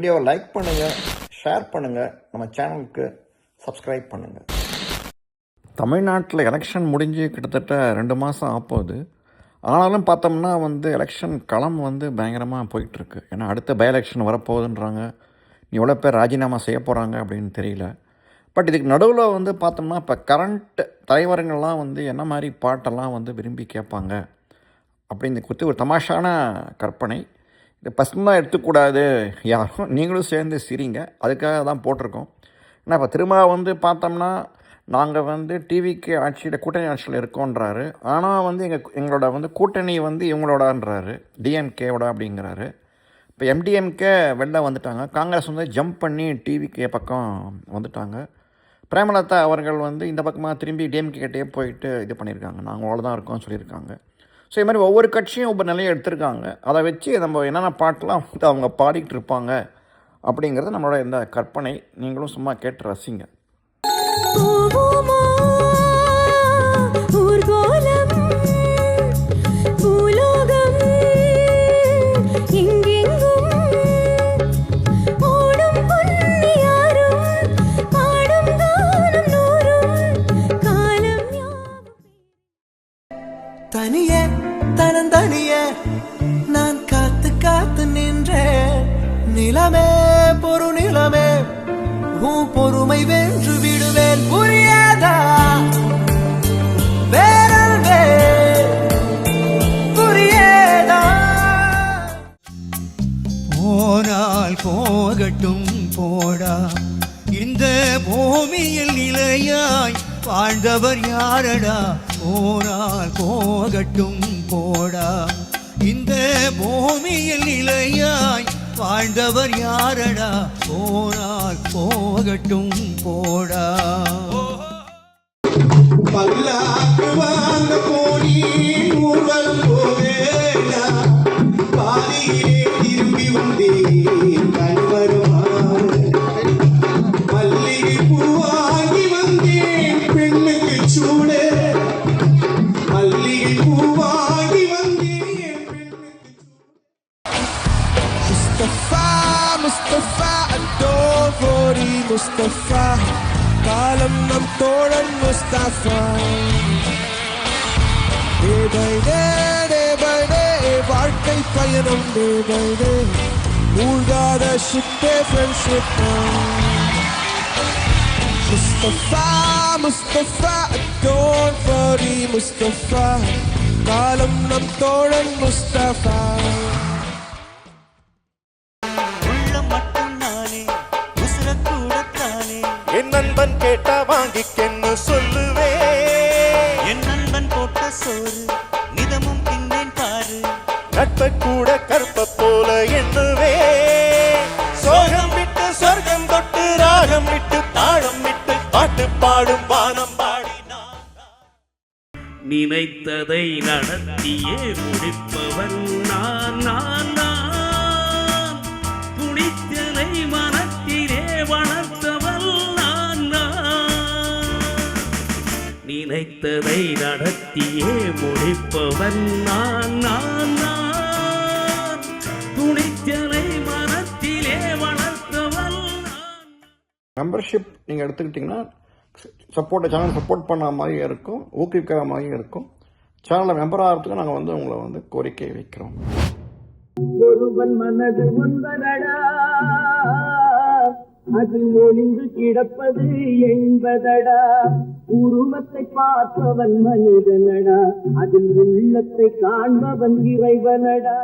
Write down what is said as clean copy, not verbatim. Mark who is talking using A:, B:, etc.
A: வீடியோவை லைக் பண்ணுங்கள், ஷேர் பண்ணுங்கள், நம்ம சேனலுக்கு சப்ஸ்கிரைப் பண்ணுங்கள். தமிழ்நாட்டில் எலெக்ஷன் முடிஞ்சு கிட்டத்தட்ட 2 மாதம் ஆப்போகுது. ஆனாலும் பார்த்தோம்னா எலெக்ஷன் களம் பயங்கரமாக போயிட்டுருக்கு. ஏன்னா அடுத்த பை எலெக்ஷன் வரப்போகுதுன்றாங்க. எவ்வளோ பேர் ராஜினாமா செய்ய போகிறாங்க அப்படின்னு தெரியல. பட் இதுக்கு நடுவில் பார்த்தோம்னா இப்போ கரண்ட் தலைவர்கள்லாம் என்ன மாதிரி பாட்டெல்லாம் விரும்பி கேட்பாங்க அப்படின்னு குறித்து ஒரு தமாஷான கற்பனை. இதை பர்சனலாக எடுத்துக்கூடாது, யாரும் நீங்களும் சேர்ந்து சிரிங்க, அதுக்காக தான் போட்டிருக்கோம். ஏன்னா இப்போ திரும்ப பார்த்தோம்னா நாங்கள் டிவிக்கு ஆட்சியில் கூட்டணி ஆட்சியில் இருக்கோன்றாரு. ஆனால் எங்களோட கூட்டணி இவங்களோடன்றாரு, டிஎம்கேவோட அப்படிங்கிறாரு. இப்போ எம்டிஎம்கே வெளில வந்துட்டாங்க, காங்கிரஸ் ஜம்ப் பண்ணி டிவிகே பக்கம் வந்துட்டாங்க. பிரேமலதா அவர்கள் இந்த பக்கமாக திரும்பி டிஎம்கே கிட்டே போயிட்டு இது பண்ணியிருக்காங்க, நாங்கள் அவ்வளோதான் இருக்கோம்னு சொல்லியிருக்காங்க. ஸோ இது மாதிரி ஒவ்வொரு கட்சியும் ஒவ்வொரு நிலையை எடுத்திருக்காங்க. அதை வச்சு நம்ம என்னென்ன பாட்டெலாம் அவங்க பாடிக்கிட்டு இருப்பாங்க அப்படிங்கிறது நம்மளோட இந்த கற்பனை. நீங்களும் சும்மா கேட்டு ரசிங்க.
B: தனியே தனந்தனியே நான் காத்து காத்து நின்றேன். நிலமே பொறு நிலமே, உன் பொறுமை வென்று விடுவேன். புரியாதா வேறல்வே புரியாதா? போனால் போகட்டும் போடா, இந்த பூமியில் நிலையாய் வாழ்ந்தவர் யாரடா? போனால் போகட்டும் போடா, இந்த பூமியில் நிலையாய் வாழ்ந்தவர் யாரடா? போனால் போகட்டும் போடா. பல்லாக்கு வாங்க போனி ஊர்வலம் போவேடா, பாதியிலே திரும்பி வந்தேன் கண்வருமாறு. மல்லிகை பூவாகி வந்தேன் பெண்ணுக்கு சூடு, மல்லிகை பூவாகி வந்தேன் பெண்ணுக்கு. முஸ்தபா முஸ்தபா don't worry முஸ்தபா, காலம் நம் தோழன் முஸ்தபா. Day by day வாழ்க்கை பயணம், day by day மூழ்காத ஷிப்பே friendship. Mustafa Mustafa don't worry Mustafa, காலம் நம் தோழன் முஸ்தபா.
C: என் நண்பன் கேட்டா வாங்கிக்கென்னு சொல்லுவே,
D: என் நண்பன் போட்ட சோறு நிதமும் தின்னேன் பாரு.
C: நட்பை கூட கற்ப போல எண்ணுவே, சோகம் விட்டு சொர்க்கம் தொட்டு ராகம் விட்டு தாளம் விட்டு பாட்டு பாடும் வானம் பாடினான்.
E: நினைத்ததை நடத்தியே முடிப்பவன் நான் நான் நான், துணித்தலை மனத்திலே வளர்த்தவன் நான் நான். நினைத்ததை நடத்தியே முடிப்பவன் நான் நான் நான், துணித்தலை மனத்திலே வளர்த்தவன் நான்.
A: மெம்பர்ஷிப் நீங்கள் எடுத்துக்கிட்டிங்கன்னா சேனல் சப்போர்ட் பண்ண மாதிரியும் இருக்கும், ஊக்குவிக்கிற மாதிரியும் இருக்கும். சேனலில் மெம்பர் ஆகிறதுக்கு நாங்கள் உங்களை கோரிக்கை வைக்கிறோம்.
F: ஒருவன் மனது ஒன்பதடா, அது ஒளிந்து கிடப்பது என்பதடா. உருவத்தை பார்ப்பவன் மனிதனடா, அதில் உள்ளத்தை காண்பவன் இறைவனடா.